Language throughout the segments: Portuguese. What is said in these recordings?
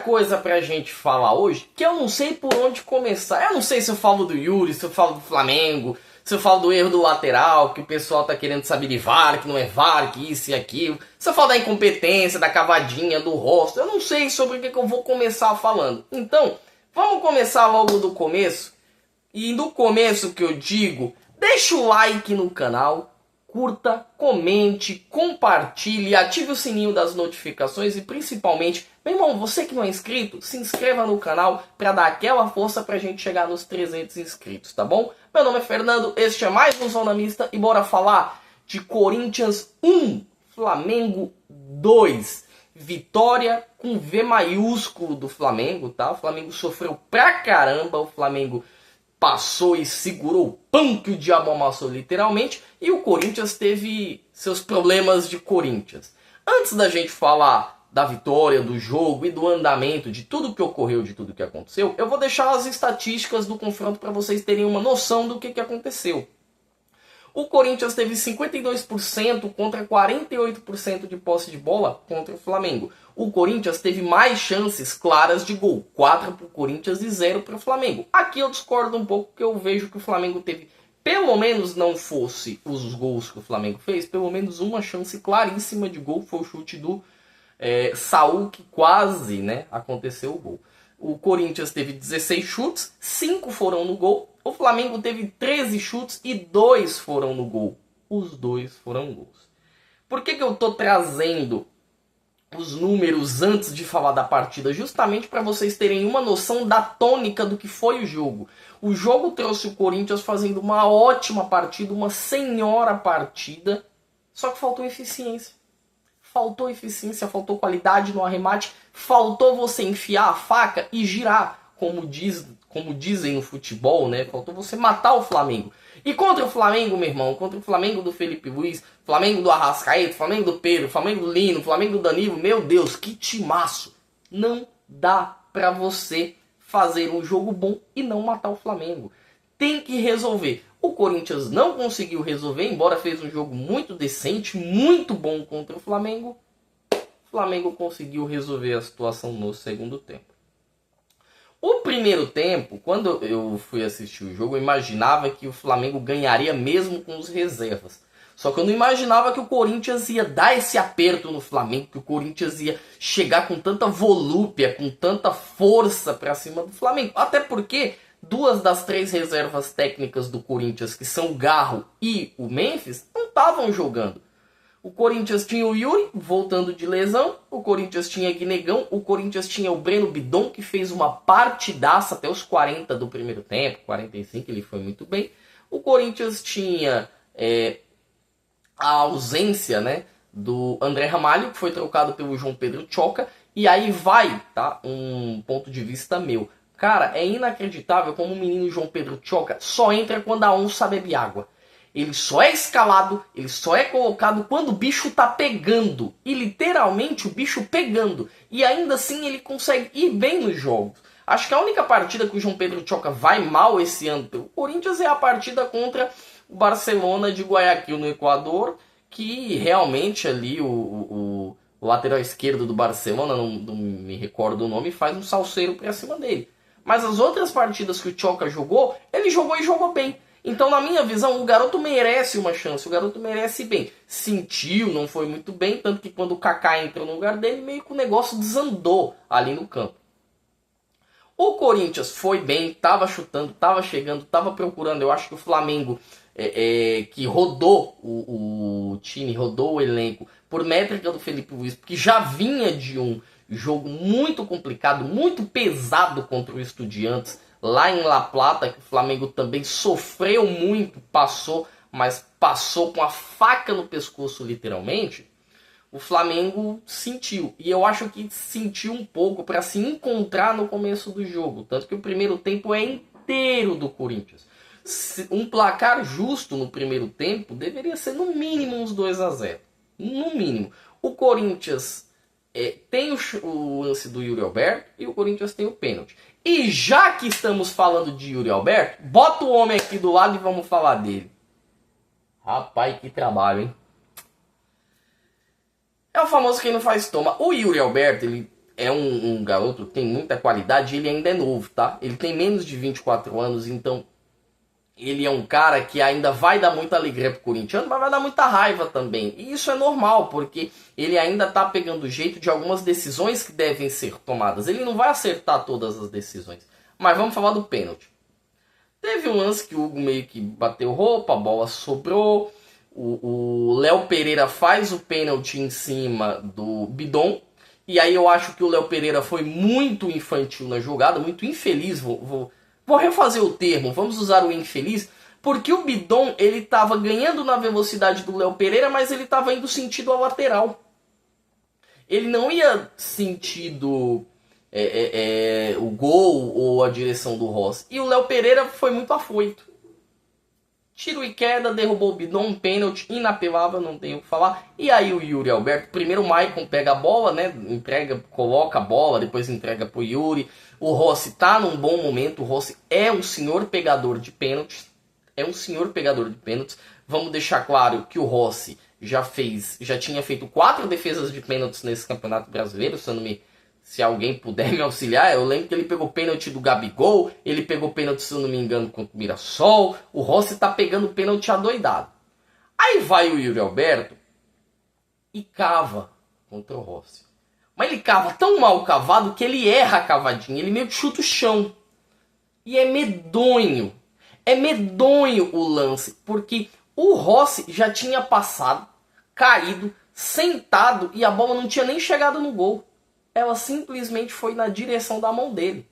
coisa pra gente falar hoje que eu não sei por onde começar. Eu não sei se eu falo do Yuri, se eu falo do Flamengo, se eu falo do erro do lateral, que o pessoal tá querendo saber de VAR, que não é VAR, que isso e aquilo. Se eu falo da incompetência, da cavadinha, do rosto, eu não sei sobre o que eu vou começar falando. Então, vamos começar logo do começo. E no começo que eu digo, deixa o like no canal, curta, comente, compartilhe, ative o sininho das notificações e principalmente, meu irmão, você que não é inscrito, se inscreva no canal para dar aquela força pra gente chegar nos 300 inscritos, tá bom? Meu nome é Fernando, este é mais um Zona Mista e bora falar de Corinthians 1, Flamengo 2. Vitória com V maiúsculo do Flamengo, tá? O Flamengo sofreu pra caramba, o Flamengo passou e segurou o pão que o diabo amassou literalmente, e o Corinthians teve seus problemas de Corinthians. Antes da gente falar da vitória, do jogo e do andamento, de tudo que ocorreu, de tudo que aconteceu, eu vou deixar as estatísticas do confronto para vocês terem uma noção do que aconteceu. O Corinthians teve 52% contra 48% de posse de bola contra o Flamengo. O Corinthians teve mais chances claras de gol. 4 para o Corinthians e 0 para o Flamengo. Aqui eu discordo um pouco, porque eu vejo que o Flamengo teve, pelo menos não fosse os gols que o Flamengo fez, pelo menos uma chance claríssima de gol. Foi o chute do Saul, que quase aconteceu o gol. O Corinthians teve 16 chutes, 5 foram no gol. O Flamengo teve 13 chutes e 2 foram no gol. Os 2 foram gols. Por que eu estou trazendo os números antes de falar da partida? Justamente para vocês terem uma noção da tônica do que foi o jogo. O jogo trouxe o Corinthians fazendo uma ótima partida, uma senhora partida, só que faltou eficiência. Faltou eficiência, faltou qualidade no arremate, faltou você enfiar a faca e girar, como dizem no futebol, né? Faltou você matar o Flamengo. E contra o Flamengo, meu irmão, contra o Flamengo do Felipe Luiz, Flamengo do Arrascaeta, Flamengo do Pedro, Flamengo do Lino, Flamengo do Danilo, meu Deus, que timaço! Não dá pra você fazer um jogo bom e não matar o Flamengo. Tem que resolver. O Corinthians não conseguiu resolver, embora fez um jogo muito decente, muito bom contra o Flamengo. O Flamengo conseguiu resolver a situação no segundo tempo. O primeiro tempo, quando eu fui assistir o jogo, eu imaginava que o Flamengo ganharia mesmo com os reservas. Só que eu não imaginava que o Corinthians ia dar esse aperto no Flamengo, que o Corinthians ia chegar com tanta volúpia, com tanta força pra cima do Flamengo. Até porque 2 das 3 reservas técnicas do Corinthians, que são o Garro e o Memphis, não estavam jogando. O Corinthians tinha o Yuri, voltando de lesão. O Corinthians tinha Guinegão. O Corinthians tinha o Breno Bidon, que fez uma partidaça até os 40 do primeiro tempo. 45, ele foi muito bem. O Corinthians tinha a ausência do André Ramalho, que foi trocado pelo João Pedro Tchoca. E aí vai, tá? Um ponto de vista meu. Cara, é inacreditável como o menino João Pedro Tchoca só entra quando a onça bebe água. Ele só é escalado, ele só é colocado quando o bicho tá pegando. E literalmente o bicho pegando. E ainda assim ele consegue ir bem nos jogos. Acho que a única partida que o João Pedro Tchoca vai mal esse ano pelo Corinthians é a partida contra o Barcelona de Guayaquil no Equador. Que realmente ali o lateral esquerdo do Barcelona, não me recordo o nome, faz um salseiro pra cima dele. Mas as outras partidas que o Tchoca jogou, ele jogou e jogou bem. Então, na minha visão, o garoto merece uma chance, o garoto merece bem. Sentiu, não foi muito bem, tanto que quando o Kaká entrou no lugar dele, meio que o negócio desandou ali no campo. O Corinthians foi bem, estava chutando, estava chegando, estava procurando. Eu acho que o Flamengo, que rodou o time, rodou o elenco, por métrica do Felipe Luiz, porque já vinha de um jogo muito complicado, muito pesado contra o Estudiantes, lá em La Plata, que o Flamengo também sofreu muito, mas passou com a faca no pescoço literalmente. O Flamengo sentiu, e eu acho que sentiu um pouco para se encontrar no começo do jogo, tanto que o primeiro tempo é inteiro do Corinthians. Um placar justo no primeiro tempo deveria ser no mínimo uns 2-0, no mínimo. O Corinthians tem o lance do Yuri Alberto e o Corinthians tem o pênalti. E já que estamos falando de Yuri Alberto, bota o homem aqui do lado e vamos falar dele. Rapaz, que trabalho, hein? É o famoso quem não faz toma. O Yuri Alberto, ele é um garoto que tem muita qualidade, ele ainda é novo, tá? Ele tem menos de 24 anos, então ele é um cara que ainda vai dar muita alegria pro corintiano, mas vai dar muita raiva também. E isso é normal, porque ele ainda tá pegando o jeito de algumas decisões que devem ser tomadas. Ele não vai acertar todas as decisões. Mas vamos falar do pênalti. Teve um lance que o Hugo meio que bateu roupa, a bola sobrou. O Léo Pereira faz o pênalti em cima do Bidon. E aí eu acho que o Léo Pereira foi muito infantil na jogada, muito infeliz. Vou refazer o termo, vamos usar o infeliz. Porque o Bidon, ele estava ganhando na velocidade do Léo Pereira, mas ele estava indo sentido a lateral. Ele não ia sentido o gol ou a direção do Rossi. E o Léo Pereira foi muito afoito. Tiro e queda, derrubou o Bidon, um pênalti inapelável, não tenho o que falar. E aí o Yuri Alberto, primeiro o Maicon pega a bola, né? Coloca a bola, depois entrega pro Yuri. O Rossi tá num bom momento, o Rossi é um senhor pegador de pênaltis. Vamos deixar claro que o Rossi já tinha feito 4 defesas de pênaltis nesse Campeonato Brasileiro, se alguém puder me auxiliar. Eu lembro que ele pegou pênalti do Gabigol, ele pegou pênalti, se eu não me engano, contra o Mirassol. O Rossi tá pegando pênalti adoidado. Aí vai o Yuri Alberto e cava contra o Rossi. Mas ele cava tão mal cavado que ele erra a cavadinha, ele meio que chuta o chão. E é medonho. É medonho o lance, porque o Rossi já tinha passado, caído, sentado e a bola não tinha nem chegado no gol. Ela simplesmente foi na direção da mão dele.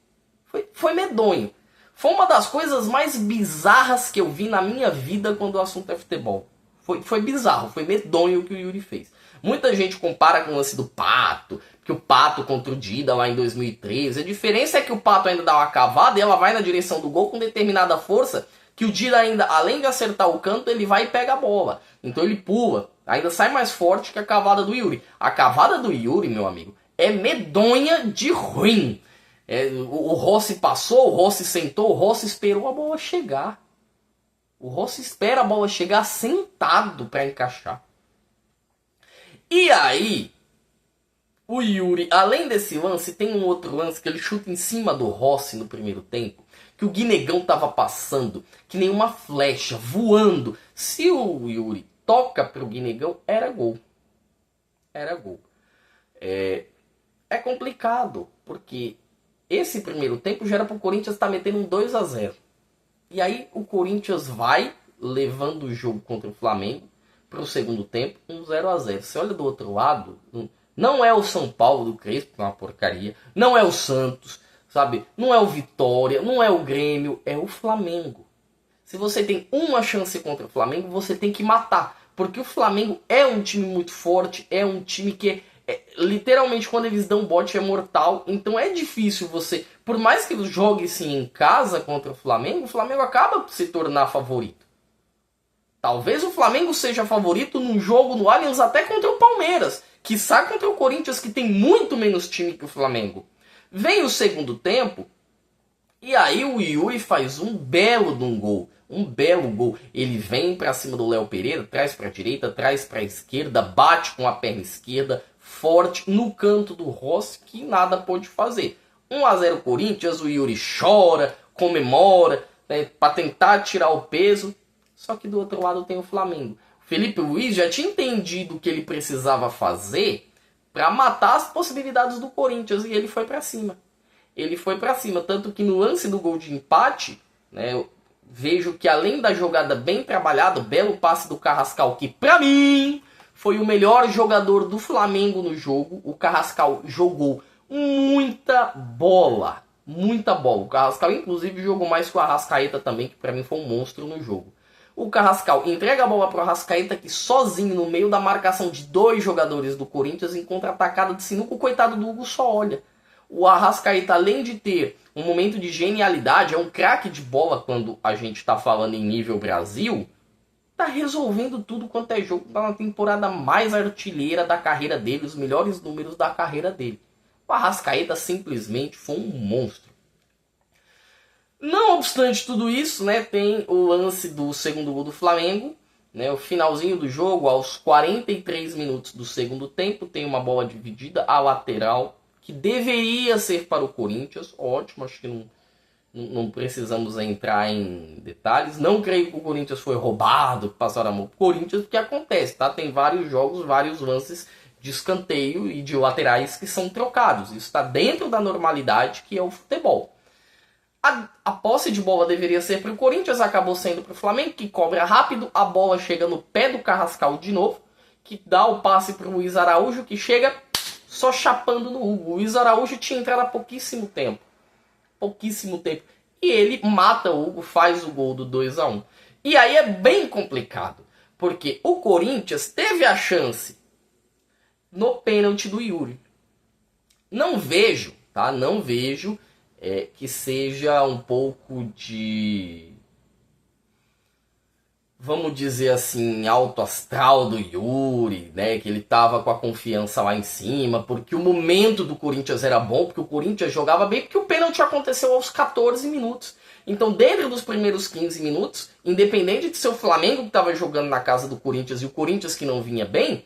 Foi medonho. Foi uma das coisas mais bizarras que eu vi na minha vida quando o assunto é futebol. Foi bizarro, foi medonho o que o Yuri fez. Muita gente compara com o lance do Pato, que o Pato contra o Dida lá em 2013. A diferença é que o Pato ainda dá uma cavada e ela vai na direção do gol com determinada força, que o Dida ainda, além de acertar o canto, ele vai e pega a bola. Então ele pula, ainda sai mais forte que a cavada do Yuri. A cavada do Yuri, meu amigo, é medonha de ruim. O Rossi passou, o Rossi sentou, o Rossi esperou a bola chegar. O Rossi espera a bola chegar sentado para encaixar. E aí, o Yuri, além desse lance, tem um outro lance que ele chuta em cima do Rossi no primeiro tempo, que o Guinegão tava passando, que nem uma flecha, voando. Se o Yuri toca pro Guinegão, era gol. Era gol. É complicado, porque esse primeiro tempo já era pro Corinthians estar metendo um 2-0. E aí o Corinthians vai levando o jogo contra o Flamengo pro segundo tempo, um 0-0. Você olha do outro lado, não é o São Paulo do Crespo, que é uma porcaria, não é o Santos, sabe? Não é o Vitória, não é o Grêmio, é o Flamengo. Se você tem uma chance contra o Flamengo, você tem que matar. Porque o Flamengo é um time muito forte, é um time que literalmente quando eles dão bote é mortal. Então é difícil você, por mais que jogue sim em casa contra o Flamengo acaba por se tornar favorito. Talvez o Flamengo seja favorito num jogo no Allianz até contra o Palmeiras, quiçá contra o Corinthians, que tem muito menos time que o Flamengo. Vem o segundo tempo, e aí o Yuri faz um belo de um gol. Um belo gol. Ele vem pra cima do Léo Pereira, traz pra direita, traz pra esquerda, bate com a perna esquerda, forte, no canto do Rossi, que nada pôde fazer. 1-0 Corinthians, o Yuri chora, comemora, né, pra tentar tirar o peso. Só que do outro lado tem o Flamengo. O Felipe Luiz já tinha entendido o que ele precisava fazer para matar as possibilidades do Corinthians e ele foi para cima. Ele foi para cima, tanto que no lance do gol de empate, né, eu vejo que além da jogada bem trabalhada, o belo passe do Carrascal, que para mim foi o melhor jogador do Flamengo no jogo. O Carrascal jogou muita bola. Muita bola. O Carrascal inclusive jogou mais que o Arrascaeta também, que para mim foi um monstro no jogo. O Carrascal entrega a bola para o Arrascaeta, que sozinho, no meio da marcação de 2 jogadores do Corinthians, encontra a tacada de sinuca, o coitado do Hugo só olha. O Arrascaeta, além de ter um momento de genialidade, é um craque de bola quando a gente está falando em nível Brasil, tá resolvendo tudo quanto é jogo, tá na temporada mais artilheira da carreira dele, os melhores números da carreira dele. O Arrascaeta simplesmente foi um monstro. Não obstante tudo isso, né, tem o lance do segundo gol do Flamengo, né, o finalzinho do jogo, aos 43 minutos do segundo tempo, tem uma bola dividida, a lateral, que deveria ser para o Corinthians, ótimo, acho que não precisamos entrar em detalhes. Não creio que o Corinthians foi roubado, passaram a mão pro Corinthians, porque acontece, tá? Tem vários jogos, vários lances de escanteio e de laterais que são trocados. Isso está dentro da normalidade que é o futebol. A posse de bola deveria ser para o Corinthians, acabou sendo para o Flamengo, que cobra rápido, a bola chega no pé do Carrascal de novo, que dá o passe para o Luiz Araújo, que chega só chapando no Hugo. O Luiz Araújo tinha entrado há pouquíssimo tempo. E ele mata o Hugo, faz o gol do 2-1. E aí é bem complicado, porque o Corinthians teve a chance no pênalti do Yuri. Não vejo que seja um pouco de, vamos dizer assim, alto astral do Yuri, né? Que ele tava com a confiança lá em cima, porque o momento do Corinthians era bom, porque o Corinthians jogava bem, porque o pênalti aconteceu aos 14 minutos. Então, dentro dos primeiros 15 minutos, independente de ser o Flamengo que estava jogando na casa do Corinthians e o Corinthians que não vinha bem,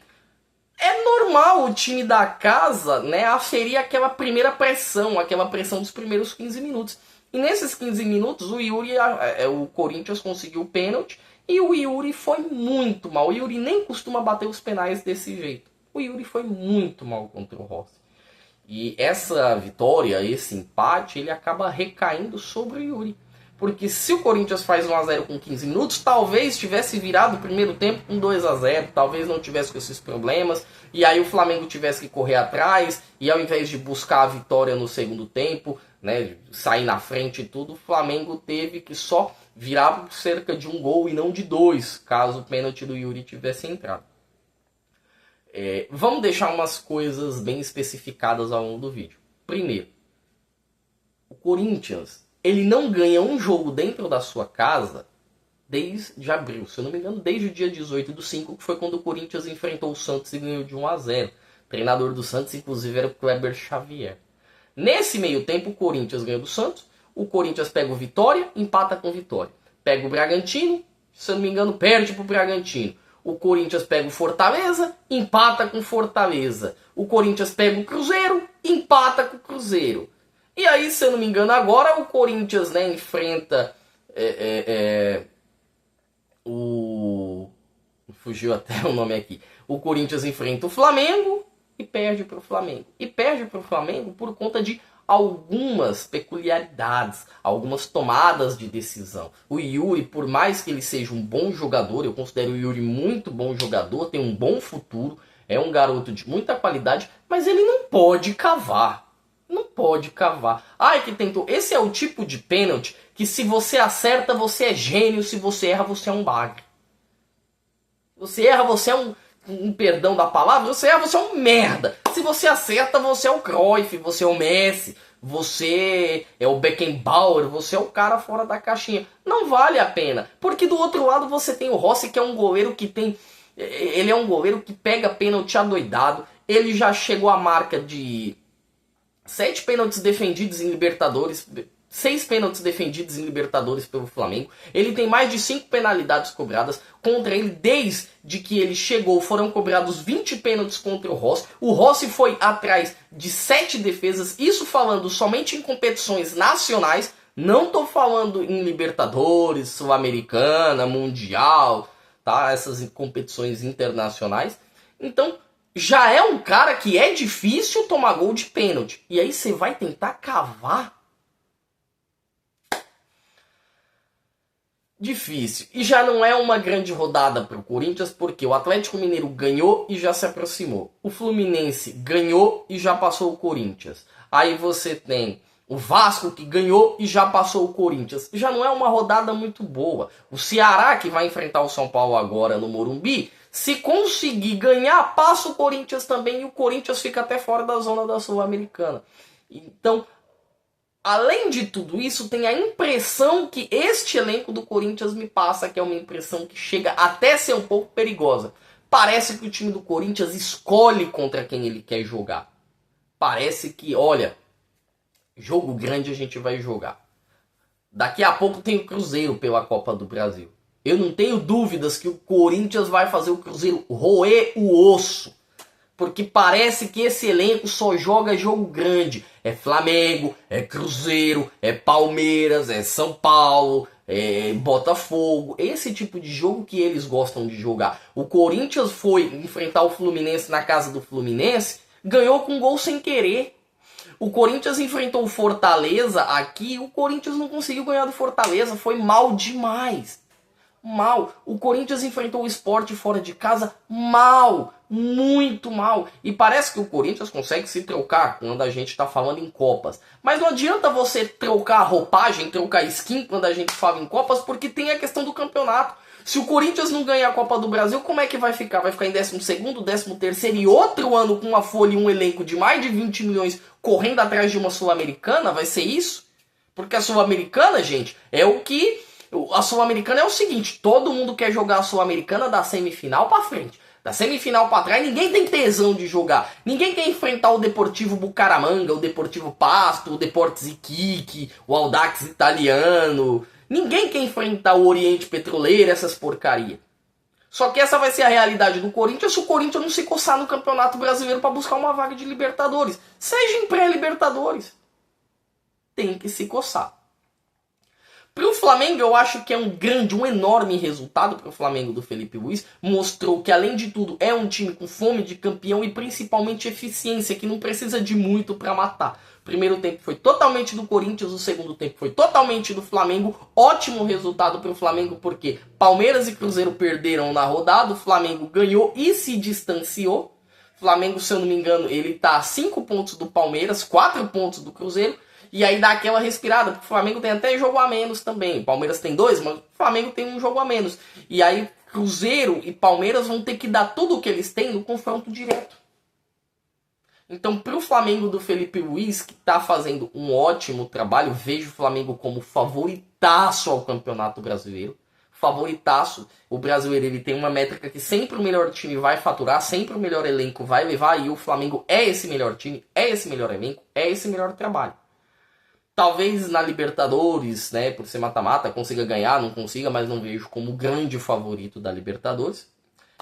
é normal o time da casa, né, aferir aquela primeira pressão, aquela pressão dos primeiros 15 minutos. E nesses 15 minutos, o Corinthians conseguiu o pênalti e o Yuri foi muito mal. O Yuri nem costuma bater os penais desse jeito. O Yuri foi muito mal contra o Rossi. E essa vitória, esse empate, ele acaba recaindo sobre o Yuri. Porque se o Corinthians faz 1-0 com 15 minutos, talvez tivesse virado o primeiro tempo com 2-0, talvez não tivesse com esses problemas, e aí o Flamengo tivesse que correr atrás, e ao invés de buscar a vitória no segundo tempo, né, sair na frente e tudo, o Flamengo teve que só virar por cerca de 1 gol e não de 2, caso o pênalti do Yuri tivesse entrado. Vamos deixar umas coisas bem especificadas ao longo do vídeo. Primeiro, o Corinthians, ele não ganha um jogo dentro da sua casa desde abril, se eu não me engano, desde o dia 18/5, que foi quando o Corinthians enfrentou o Santos e ganhou de 1-0. O treinador do Santos, inclusive, era o Kleber Xavier. Nesse meio tempo, o Corinthians ganha do Santos, o Corinthians pega o Vitória, empata com o Vitória. Pega o Bragantino, se eu não me engano, perde pro Bragantino. O Corinthians pega o Fortaleza, empata com o Fortaleza. O Corinthians pega o Cruzeiro, empata com o Cruzeiro. E aí, se eu não me engano, agora o Corinthians, né, enfrenta fugiu até o nome aqui. O Corinthians enfrenta o Flamengo e perde para o Flamengo. E perde para o Flamengo por conta de algumas peculiaridades, algumas tomadas de decisão. O Yuri, por mais que ele seja um bom jogador, eu considero o Yuri muito bom jogador, tem um bom futuro, é um garoto de muita qualidade, mas ele não pode cavar. Não pode cavar. Ai, que tentou. Esse é o tipo de pênalti que se você acerta, você é gênio. Se você erra, você é um bagre. Você erra, você é um perdão da palavra. Você erra, você é um merda. Se você acerta, você é o Cruyff, você é o Messi, você é o Beckenbauer, você é o cara fora da caixinha. Não vale a pena. Porque do outro lado você tem o Rossi, que é um goleiro que tem... Ele é um goleiro que pega pênalti adoidado. Ele já chegou à marca de 7 pênaltis defendidos em Libertadores, 6 pênaltis defendidos em Libertadores pelo Flamengo. Ele tem mais de 5 penalidades cobradas contra ele. Desde que ele chegou, foram cobrados 20 pênaltis contra o Rossi. O Rossi foi atrás de 7 defesas, isso falando somente em competições nacionais. Não estou falando em Libertadores, Sul-Americana, Mundial, tá? Essas competições internacionais. Então, já é um cara que é difícil tomar gol de pênalti. E aí você vai tentar cavar? Difícil. E já não é uma grande rodada para o Corinthians, porque o Atlético Mineiro ganhou e já se aproximou. O Fluminense ganhou e já passou o Corinthians. Aí você tem o Vasco, que ganhou e já passou o Corinthians. Já não é uma rodada muito boa. O Ceará, que vai enfrentar o São Paulo agora no Morumbi, se conseguir ganhar, passa o Corinthians também, e o Corinthians fica até fora da zona da Sul-Americana. Então, além de tudo isso, tem a impressão que este elenco do Corinthians me passa, que é uma impressão que chega até a ser um pouco perigosa. Parece que o time do Corinthians escolhe contra quem ele quer jogar. Parece que, olha, jogo grande a gente vai jogar. Daqui a pouco tem o Cruzeiro pela Copa do Brasil. Eu não tenho dúvidas que o Corinthians vai fazer o Cruzeiro roer o osso. Porque parece que esse elenco só joga jogo grande. É Flamengo, é Cruzeiro, é Palmeiras, é São Paulo, é Botafogo. Esse tipo de jogo que eles gostam de jogar. O Corinthians foi enfrentar o Fluminense na casa do Fluminense, ganhou com gol sem querer. O Corinthians enfrentou o Fortaleza aqui, o Corinthians não conseguiu ganhar do Fortaleza, foi mal demais. Mal. O Corinthians enfrentou o Sport fora de casa mal, muito mal. E parece que o Corinthians consegue se trocar quando a gente está falando em Copas. Mas não adianta você trocar roupagem, trocar skin quando a gente fala em Copas, porque tem a questão do campeonato. Se o Corinthians não ganhar a Copa do Brasil, como é que vai ficar? Vai ficar em 12º, 13º e outro ano com uma folha e um elenco de mais de 20 milhões correndo atrás de uma Sul-Americana? Vai ser isso? Porque a Sul-Americana, gente, é o que... A Sul-Americana é o seguinte, todo mundo quer jogar a Sul-Americana da semifinal pra frente. Da semifinal pra trás, ninguém tem tesão de jogar. Ninguém quer enfrentar o Deportivo Bucaramanga, o Deportivo Pasto, o Deportes Iquique, o Audax Italiano. Ninguém quer enfrentar o Oriente Petroleiro, essas porcaria. Só que essa vai ser a realidade do Corinthians se o Corinthians não se coçar no Campeonato Brasileiro pra buscar uma vaga de Libertadores. Seja em pré-Libertadores. Tem que se coçar. Para o Flamengo, eu acho que é um enorme resultado para o Flamengo do Felipe Luiz. Mostrou que, além de tudo, é um time com fome de campeão e principalmente eficiência, que não precisa de muito para matar. O primeiro tempo foi totalmente do Corinthians, o segundo tempo foi totalmente do Flamengo. Ótimo resultado para o Flamengo, porque Palmeiras e Cruzeiro perderam na rodada, o Flamengo ganhou e se distanciou. O Flamengo, se eu não me engano, ele está a 5 pontos do Palmeiras, 4 pontos do Cruzeiro. E aí dá aquela respirada, porque o Flamengo tem até jogo a menos também. O Palmeiras tem 2, mas o Flamengo tem um jogo a menos. E aí Cruzeiro e Palmeiras vão ter que dar tudo o que eles têm no confronto direto. Então, para o Flamengo do Felipe Luiz, que está fazendo um ótimo trabalho, vejo o Flamengo como favoritaço ao Campeonato Brasileiro. Favoritaço. O brasileiro ele tem uma métrica que sempre o melhor time vai faturar, sempre o melhor elenco vai levar, e o Flamengo é esse melhor time, é esse melhor elenco, é esse melhor trabalho. Talvez na Libertadores, né, por ser mata-mata, consiga ganhar, não consiga, mas não vejo como grande favorito da Libertadores.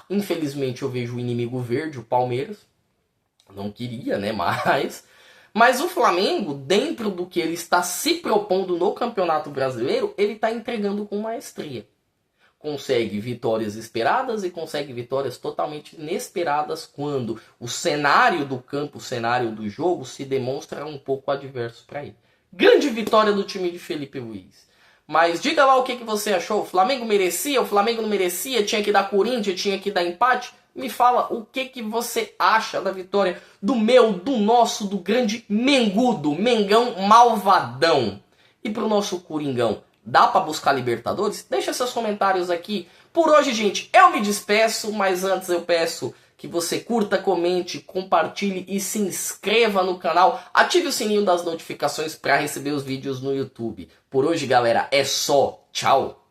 Infelizmente eu vejo o inimigo verde, o Palmeiras. Não queria, né, mas o Flamengo, dentro do que ele está se propondo no Campeonato Brasileiro, ele está entregando com maestria. Consegue vitórias esperadas e consegue vitórias totalmente inesperadas quando o cenário do campo, o cenário do jogo se demonstra um pouco adverso para ele. Grande vitória do time de Felipe Luiz. Mas diga lá o que você achou. O Flamengo merecia? O Flamengo não merecia? Tinha que dar Corinthians? Tinha que dar empate? Me fala o que você acha da vitória do meu, do nosso, do grande Mengudo, Mengão malvadão. E pro nosso Coringão, dá pra buscar Libertadores? Deixa seus comentários aqui. Por hoje, gente, eu me despeço, mas antes eu peço que você curta, comente, compartilhe e se inscreva no canal. Ative o sininho das notificações para receber os vídeos no YouTube. Por hoje, galera, é só. Tchau!